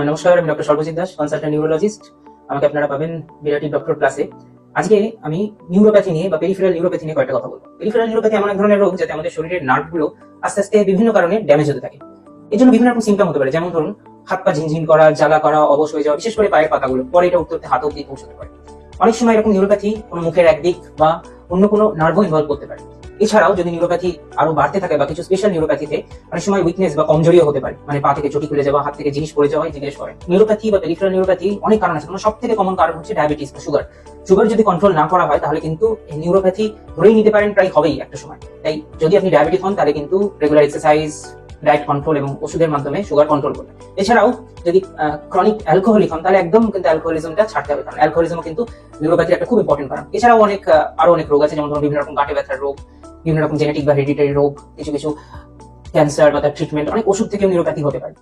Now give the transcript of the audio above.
নমস্কার, আমি doctor Sarbajit Das, consultant neurologist. আমাকে আপনারা পাবেন বিরাটি ডক্টর প্লাসে। আজকে আমি নিউরোপ্যাথি নিয়ে বা পেরিফেরাল নিউরোপ্যাথি নিয়ে কয়েকটা কথা বলবো। পেরিফেরাল নিউরোপ্যাথি এমন এক ধরনের রোগ যাতে আমাদের শরীরের নার্ভগুলো আস্তে আস্তে বিভিন্ন কারণে ড্যামেজ হতে থাকে। এর জন্য বিভিন্ন রকম সিমটম হতে পারে, যেমন ধরুন হাত পা ঝিনঝিন করা, জ্বালা করা, অবশ হয়ে যাওয়া, বিশেষ করে পায়ের পাতাগুলো, পরে এটা উঠতে উঠতে হাত অব্দি পৌঁছতে পারে। অনেক সময় এরকম নিউরোপ্যাথি কোনো মুখের একদিক বা অন্য কোনো নার্ভও ইনভলভ করতে পারে। এছাড়াও যদি নিউরোপ্যাথি আরো বাড়তে থাকে বা কিছু স্পেশাল নিউরোপ্যাথিতে অনেক সময় উইকনেস বা কমজোরিও হতে পারে, মানে পা থেকে চটি খুলে যাওয়া, হাত থেকে জিনিস পড়ে যাওয়া জিজ্ঞেস করে। নিউরোপ্যাথি বা পেরিফেরাল নিউরোপ্যাথি অনেক কারণ আছে, সব থেকে কমন কারণ হচ্ছে ডায়াবেটিস বা সুগার। সুগার যদি কন্ট্রোল না করা হয় তাহলে কিন্তু এই নিউরোপ্যাথি ধরেই নিতে পারেন প্রায় হবেই একটা সময়। তাই যদি আপনি ডায়াবেটিস হন তাহলে কিন্তু রেগুলার এক্সারসাইজ, ডায়েট কন্ট্রোল এবং ওষুধের মাধ্যমে সুগার কন্ট্রোল করবে। এছাড়াও যদি ক্রনিক অ্যালকোহলিক হন তাহলে একদম কিন্তু অ্যালকোহলিজমটা ছাড়তে হবে, কারণ অ্যালকোহলিজমও কিন্তু নিউরোপ্যাথির একটা খুব ইম্পর্টেন্ট কারণ। এছাড়াও আরো অনেক রোগ আছে, যেমন ধরুন বিভিন্ন রকম গাঁটে ব্যথার রোগ, বিভিন্ন রকম জেনেটিক বা হেরিডিটারি রোগ, কিছু কিছু ক্যান্সার বা তার ট্রিটমেন্ট, অনেক ওষুধ থেকেও নিউরোপ্যাথি হতে পারে।